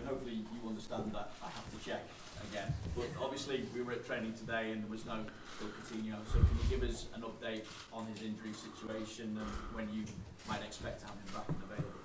Hopefully you understand that I have to check again. But obviously we were at training today and there was no Coutinho. So can you give us an update on his injury situation and when you might expect to have him back and available?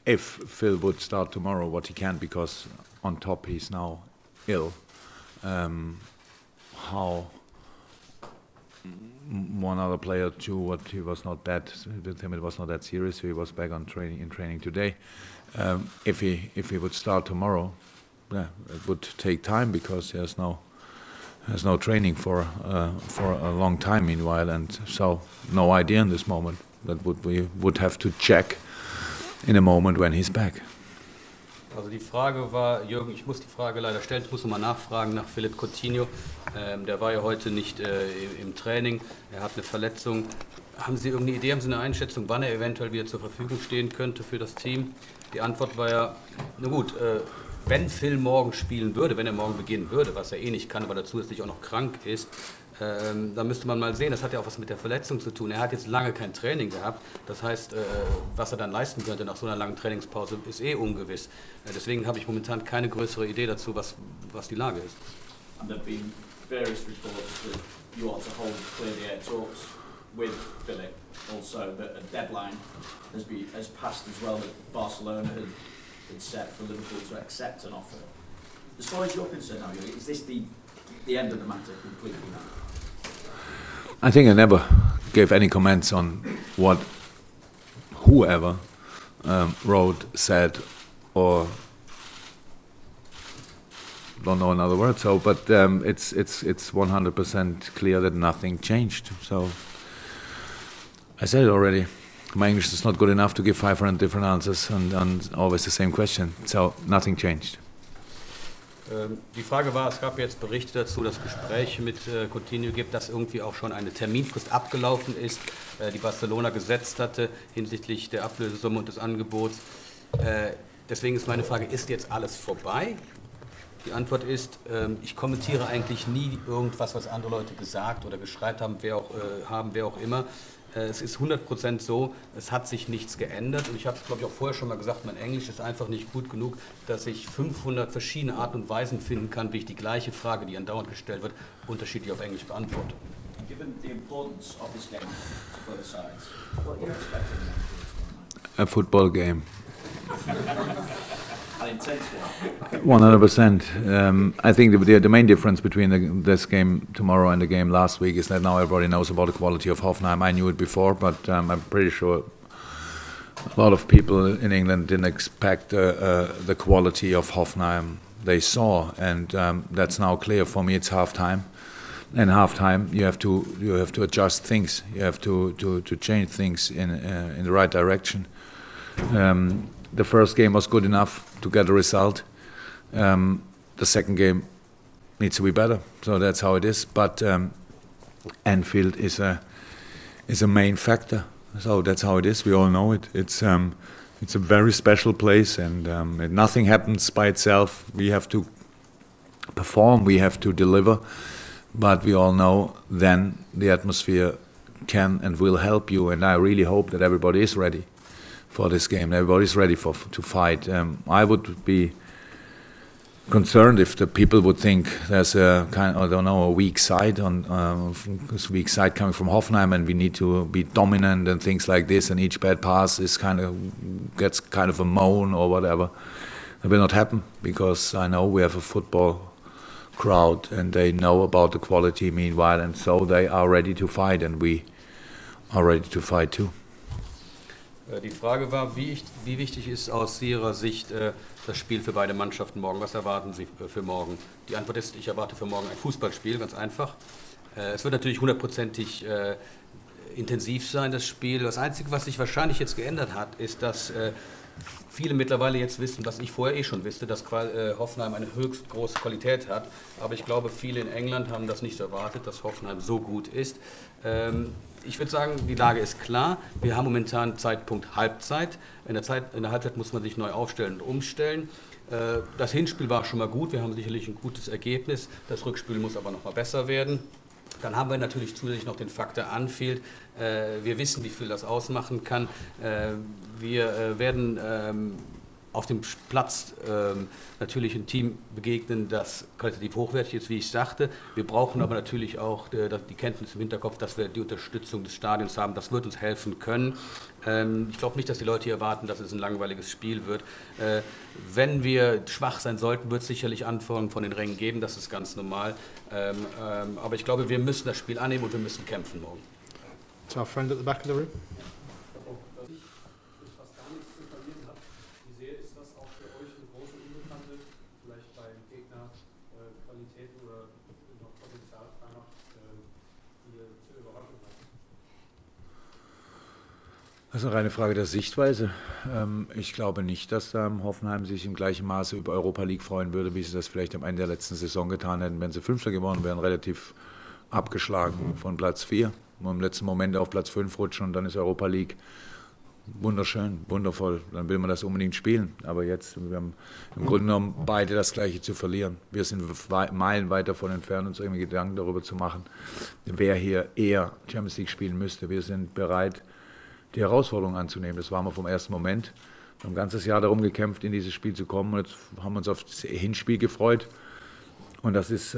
If Phil would start tomorrow, what he can't because on top he's now ill. How one other player too, what he was not that with him, it was not that serious. So he was back on training today. If he would start tomorrow, yeah, it would take time because there's no training for a long time meanwhile, and so no idea in this moment. That we would have to check in a moment when he's back. Also die Frage war, Jürgen, ich muss die Frage leider stellen, ich muss nochmal nachfragen nach Philippe Coutinho. Der war ja heute nicht im Training, er hat eine Verletzung. Haben Sie irgendeine Idee, haben Sie eine Einschätzung, wann er eventuell wieder zur Verfügung stehen könnte für das Team? Die Antwort war ja, na gut, wenn Phil morgen spielen würde, wenn er morgen beginnen würde, was er eh nicht kann, weil er zusätzlich auch noch krank ist, da müsste man mal sehen, das hat ja auch was mit der Verletzung zu tun. Er hat jetzt lange kein Training gehabt, das heißt, was er dann leisten könnte nach so einer langen Trainingspause, ist eh ungewiss. Deswegen habe ich momentan keine größere Idee dazu, was die Lage ist. And there have been various reports that you ought to hold clear talks with Philip, also that a deadline has passed as well that Barcelona had set for Liverpool to accept an offer. As far as you're concerned now, is this the end of the matter completely now? I think I never gave any comments on what whoever wrote, said, or don't know another word. So, but it's 100% clear that nothing changed. So I said it already. My English is not good enough to give 500 different answers and always the same question. So nothing changed. Die Frage war, es gab jetzt Berichte dazu, dass es Gespräche mit Coutinho gibt, dass irgendwie auch schon eine Terminfrist abgelaufen ist, die Barcelona gesetzt hatte hinsichtlich der Ablösesumme und des Angebots. Deswegen ist meine Frage, ist jetzt alles vorbei? Die Antwort ist, ich kommentiere eigentlich nie irgendwas, was andere Leute gesagt oder geschreit haben, wer auch immer. Es ist 100% so, es hat sich nichts geändert und ich habe es, glaube ich, auch vorher schon mal gesagt, mein Englisch ist einfach nicht gut genug, dass ich 500 verschiedene Arten und Weisen finden kann, wie ich die gleiche Frage, die andauernd gestellt wird, unterschiedlich auf Englisch beantworte. Given the importance of this game to both sides, what are you expecting? A football game. An intense one. 100%. I think the main difference between this game tomorrow and the game last week is that now everybody knows about the quality of Hoffenheim. I knew it before, but I'm pretty sure a lot of people in England didn't expect the quality of Hoffenheim they saw, and that's now clear for me. It's half-time, and half-time you have to adjust things. You have to change things in the right direction. The first game was good enough to get a result. The second game needs to be better, so that's how it is. But Anfield is a main factor, so that's how it is. We all know it. It's a very special place, and nothing happens by itself. We have to perform, we have to deliver, but we all know then the atmosphere can and will help you. And I really hope that everybody is ready for this game. Everybody's ready to fight. I would be concerned if the people would think there's a a weak side weak side coming from Hoffenheim, and we need to be dominant and things like this. And each bad pass gets kind of a moan or whatever. It will not happen because I know we have a football crowd and they know about the quality meanwhile, and so they are ready to fight, and we are ready to fight too. Die Frage war, wie wichtig ist aus Ihrer Sicht das Spiel für beide Mannschaften morgen? Was erwarten Sie für morgen? Die Antwort ist, ich erwarte für morgen ein Fußballspiel, ganz einfach. Es wird natürlich 100%ig intensiv sein, das Spiel. Das Einzige, was sich wahrscheinlich jetzt geändert hat, ist, dass viele mittlerweile jetzt wissen, was ich vorher eh schon wusste, dass Hoffenheim eine höchst große Qualität hat. Aber ich glaube, viele in England haben das nicht erwartet, dass Hoffenheim so gut ist. Ich würde sagen, die Lage ist klar. Wir haben momentan Zeitpunkt Halbzeit. In der Halbzeit muss man sich neu aufstellen und umstellen. Das Hinspiel war schon mal gut. Wir haben sicherlich ein gutes Ergebnis. Das Rückspiel muss aber noch mal besser werden. Dann haben wir natürlich zusätzlich noch den Faktor Anfield. Wir wissen, wie viel das ausmachen kann. Wir werden auf dem Platz natürlich ein Team begegnen, das qualitativ hochwertig ist, wie ich sagte. Wir brauchen aber natürlich auch die Kenntnis im Hinterkopf, dass wir die Unterstützung des Stadions haben. Das wird uns helfen können. Ich glaube nicht, dass die Leute hier erwarten, dass es ein langweiliges Spiel wird. Wenn wir schwach sein sollten, wird es sicherlich Anforderungen von den Rängen geben. Das ist ganz normal. Aber ich glaube, wir müssen das Spiel annehmen und wir müssen kämpfen morgen. To our friend at the back of the room. Das ist eine reine Frage der Sichtweise. Ich glaube nicht, dass Hoffenheim sich im gleichen Maße über Europa League freuen würde, wie sie das vielleicht am Ende der letzten Saison getan hätten, wenn sie Fünfter geworden wären, relativ abgeschlagen von Platz 4. Im letzten Moment auf Platz 5 rutschen und dann ist Europa League wunderschön, wundervoll. Dann will man das unbedingt spielen. Aber jetzt, wir haben im Grunde genommen beide das Gleiche zu verlieren. Wir sind meilenweit davon entfernt, uns irgendwie Gedanken darüber zu machen, wer hier eher Champions League spielen müsste. Wir sind bereit, die Herausforderung anzunehmen. Das waren wir vom ersten Moment. Wir haben ein ganzes Jahr darum gekämpft, in dieses Spiel zu kommen. Und jetzt haben wir uns auf das Hinspiel gefreut. Und das ist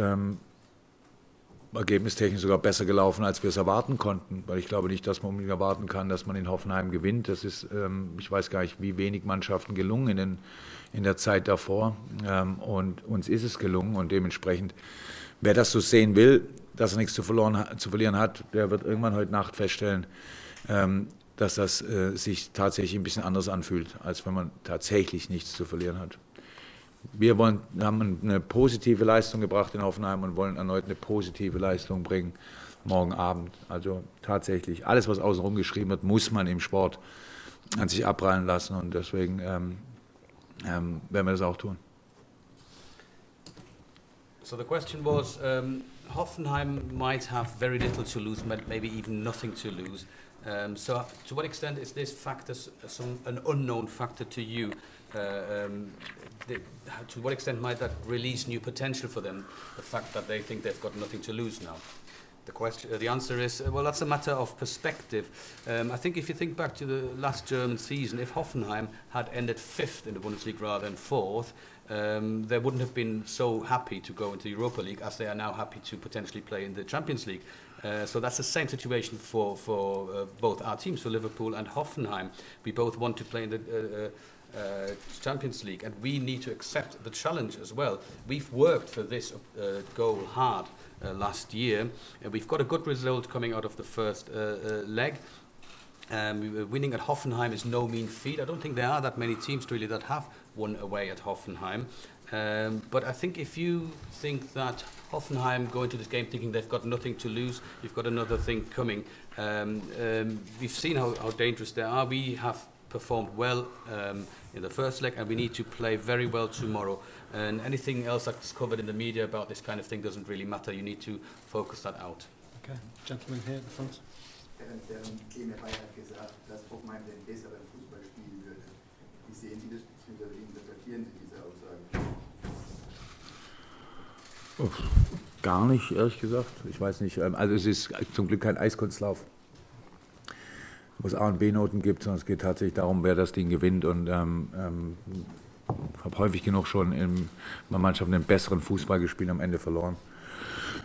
ergebnistechnisch sogar besser gelaufen, als wir es erwarten konnten. Weil ich glaube nicht, dass man unbedingt erwarten kann, dass man in Hoffenheim gewinnt. Das ist, ich weiß gar nicht, wie wenig Mannschaften gelungen in der Zeit davor. Und uns ist es gelungen. Und dementsprechend, wer das so sehen will, dass er nichts zu verlieren hat, der wird irgendwann heute Nacht feststellen, dass das sich tatsächlich ein bisschen anders anfühlt, als wenn man tatsächlich nichts zu verlieren hat. Wir haben eine positive Leistung gebracht in Hoffenheim und wollen erneut eine positive Leistung bringen morgen Abend. Also tatsächlich, alles, was außenrum geschrieben wird, muss man im Sport an sich abprallen lassen und deswegen werden wir das auch tun. So the question was, Hoffenheim might have very little to lose, maybe even nothing to lose. So to what extent is this factor an unknown factor to you? To what extent might that release new potential for them, the fact that they think they've got nothing to lose now? The answer is, well, that's a matter of perspective. I think if you think back to the last German season, if Hoffenheim had ended 5th in the Bundesliga rather than 4th, they wouldn't have been so happy to go into the Europa League as they are now happy to potentially play in the Champions League. So that's the same situation for both our teams, for Liverpool and Hoffenheim. We both want to play in the Champions League, and we need to accept the challenge as well. We've worked for this goal hard last year, and we've got a good result coming out of the first leg. Winning at Hoffenheim is no mean feat. I don't think there are that many teams really that have won away at Hoffenheim. But I think if you think that Hoffenheim go into this game thinking they've got nothing to lose, you've got another thing coming. We've seen how dangerous they are. We have performed well in the first leg, and we need to play very well tomorrow. And anything else that's covered in the media about this kind of thing doesn't really matter. You need to focus that out. Okay, gentleman here at the front. Emir hat gesagt, dass Hoffenheim den besseren Fußball spielen würde. Wie sehen Sie das, beziehungsweise wie interpretieren Sie diese Aussage? Gar nicht, ehrlich gesagt. Ich weiß nicht. Also es ist zum Glück kein Eiskunstlauf, wo es A- und B-Noten gibt, sondern es geht tatsächlich darum, wer das Ding gewinnt. Und ich habe häufig genug schon in Mannschaften einen besseren Fußball gespielt, am Ende verloren.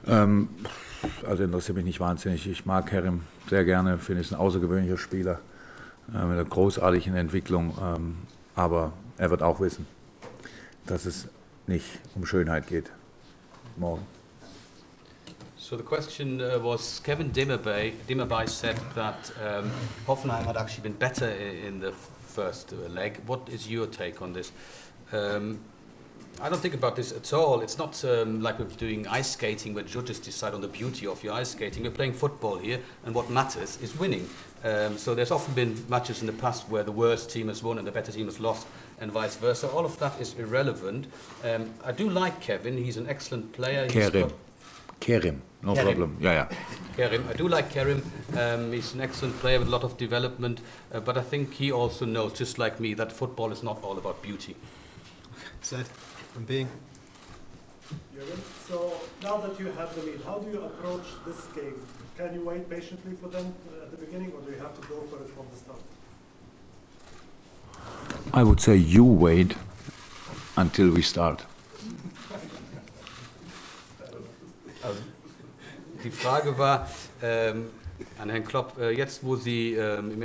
Also interessiert mich nicht wahnsinnig. Ich mag Kerim sehr gerne, finde es ein außergewöhnlicher Spieler mit einer großartigen Entwicklung. Aber er wird auch wissen, dass es nicht um Schönheit geht morgen. So the question was, Kevin Dimmerbay said that Hoffenheim had actually been better in the first leg. What is your take on this? I don't think about this at all. It's not like we're doing ice skating where judges decide on the beauty of your ice skating. We're playing football here, and what matters is winning. So there's often been matches in the past where the worst team has won and the better team has lost, and vice versa. All of that is irrelevant. I do like Kevin. He's an excellent player. Kerim, no problem. Yeah. Kerim. I do like Kerim. He's an excellent player with a lot of development, but I think he also knows, just like me, that football is not all about beauty. Said from being. Jurgen, so now that you have the lead, how do you approach this game? Can you wait patiently for them at the beginning, or do you have to go for it from the start? I would say you wait until we start. Also, die Frage war an Herrn Klopp, jetzt wo Sie im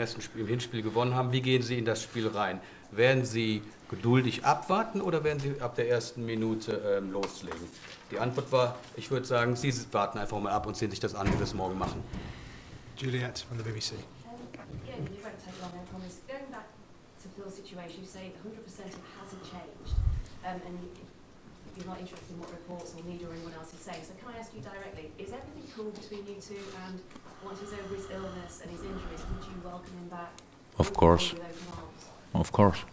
Hinspiel gewonnen haben, wie gehen Sie in das Spiel rein? Werden Sie geduldig abwarten oder werden Sie ab der ersten Minute loslegen? Die Antwort war, ich würde sagen, Sie warten einfach mal ab und sehen sich das an, wie wir es morgen machen. Juliet from the BBC. Yeah, you won't take long, I promise. Going back to Phil's situation, you say 100% it hasn't changed, and you're not interested in what reports or media or anyone else is saying. So can I ask you directly, is everything cool between you two, and once he's over his illness and his injuries, would you welcome him back? Of course. With open arms? Of course.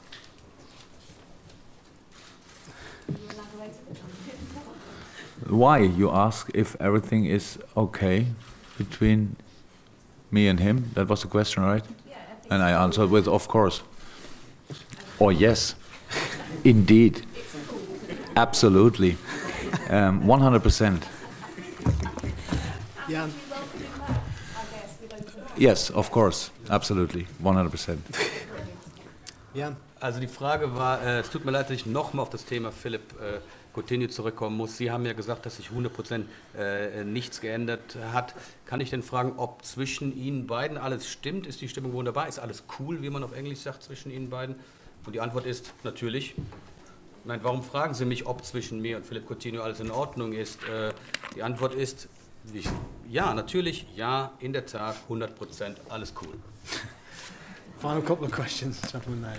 Can you elaborate a bit on it? Why, you ask if everything is okay between me and him? That was the question, right? Yeah, everything's And I cool. answered with of course. Or yes. Indeed. It's cool. Absolutely. 100%. Jan. Would you welcome him back, I guess, with open arms? Yes, of course. Absolutely. 100%. Jan. Also die Frage war, es tut mir leid, dass ich nochmal auf das Thema Philipp Coutinho zurückkommen muss. Sie haben ja gesagt, dass sich 100% nichts geändert hat. Kann ich denn fragen, ob zwischen Ihnen beiden alles stimmt? Ist die Stimmung wunderbar? Ist alles cool, wie man auf Englisch sagt, zwischen Ihnen beiden? Und die Antwort ist natürlich. Nein, warum fragen Sie mich, ob zwischen mir und Philipp Coutinho alles in Ordnung ist? Die Antwort ist, ja, natürlich, ja, in der Tat, 100%, alles cool. Final couple of questions, gentlemen now.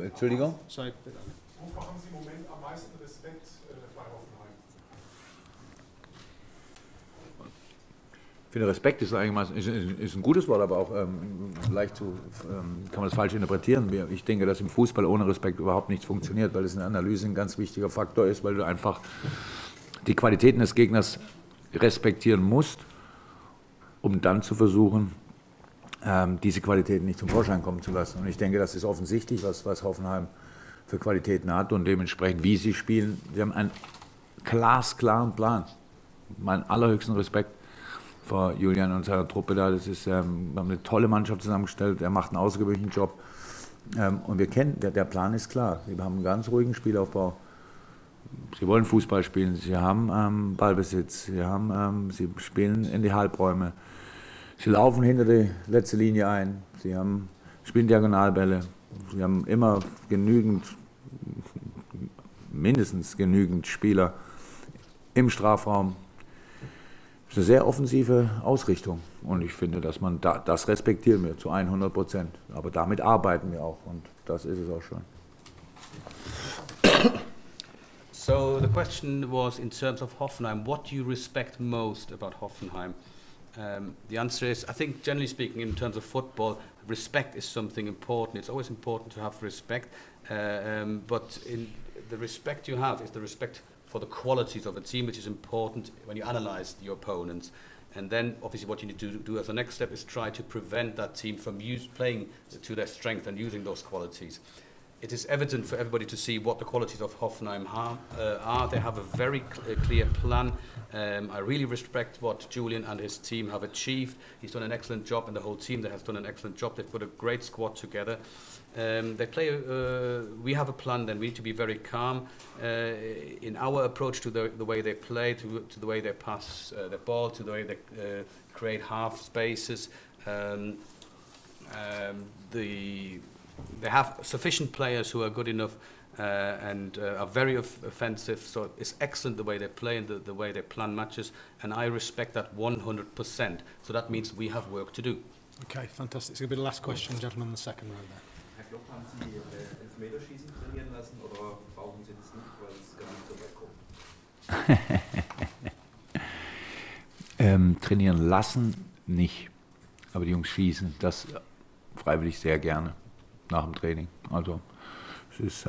Entschuldigung? Sorry. Wovor haben Sie im Moment am meisten Respekt bei Hoffenheim? Ich finde, Respekt ist eigentlich mal, ist ein gutes Wort, aber auch leicht zu, kann man das falsch interpretieren. Ich denke, dass im Fußball ohne Respekt überhaupt nichts funktioniert, weil es in der Analyse ein ganz wichtiger Faktor ist, weil du einfach die Qualitäten des Gegners respektieren musst, um dann zu versuchen, diese Qualitäten nicht zum Vorschein kommen zu lassen. Und ich denke, das ist offensichtlich, was Hoffenheim für Qualitäten hat und dementsprechend, wie sie spielen. Sie haben einen glasklaren Plan. Meinen allerhöchsten Respekt vor Julian und seiner Truppe da. Das ist, wir haben eine tolle Mannschaft zusammengestellt. Er macht einen außergewöhnlichen Job. Und wir kennen, der Plan ist klar. Sie haben einen ganz ruhigen Spielaufbau. Sie wollen Fußball spielen. Sie haben Ballbesitz. Sie spielen in die Halbräume. Sie laufen hinter die letzte Linie ein, sie spielen Diagonalbälle, sie haben immer mindestens genügend Spieler im Strafraum. Das ist eine sehr offensive Ausrichtung und ich finde, dass man das respektieren wir zu 100%. Aber damit arbeiten wir auch und das ist es auch schon. So the question was in terms of Hoffenheim, what do you respect most about Hoffenheim? The answer is, I think generally speaking in terms of football, respect is something important. It's always important to have respect, but the respect you have is the respect for the qualities of a team, which is important when you analyze your opponents. And then obviously what you need to do as a next step is try to prevent that team from playing to their strength and using those qualities. It is evident for everybody to see what the qualities of Hoffenheim are. They have a very clear plan. I really respect what Julian and his team have achieved. He's done an excellent job and the whole team there has done an excellent job. They've put a great squad together. We have a plan then. We need to be very calm in our approach to the way they play, to the way they pass the ball, to the way they create half spaces. They have sufficient players who are good enough and are very offensive, so it's excellent the way they play and the way they plan matches, and I respect that 100%. So that means we have work to do. Okay, fantastic. It's going to be the last question, gentlemen, in the second row there. Herr Klopp, haben Sie Elfmeterschießen trainieren lassen oder brauchen Sie das nicht, weil es gar nicht so weit kommt? Trainieren lassen nicht, aber die Jungs schießen das freiwillig sehr gerne nach dem Training. Also es ist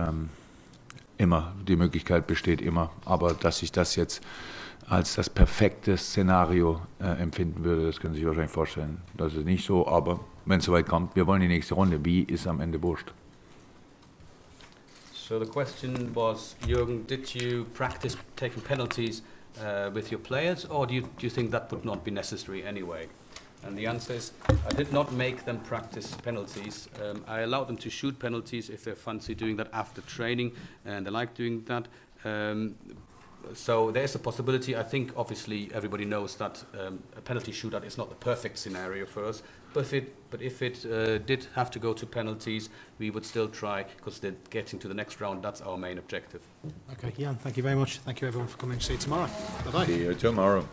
immer, die Möglichkeit besteht immer, aber dass ich das jetzt als das perfekte Szenario empfinden würde, das können Sie sich wahrscheinlich vorstellen. Das ist nicht so, aber wenn es soweit kommt, wir wollen die nächste Runde, wie ist am Ende wurscht. So the question was, Jurgen, did you practice taking penalties with your players, or do you think that would not be necessary anyway? And the answer is, I did not make them practice penalties. I allowed them to shoot penalties if they fancy doing that after training, and they like doing that. So there's a possibility. I think obviously everybody knows that a penalty shootout is not the perfect scenario for us. But if it did have to go to penalties, we would still try, because getting to the next round, that's our main objective. Okay, Jan, thank you very much. Thank you everyone for coming. See you tomorrow. Bye-bye. See you tomorrow.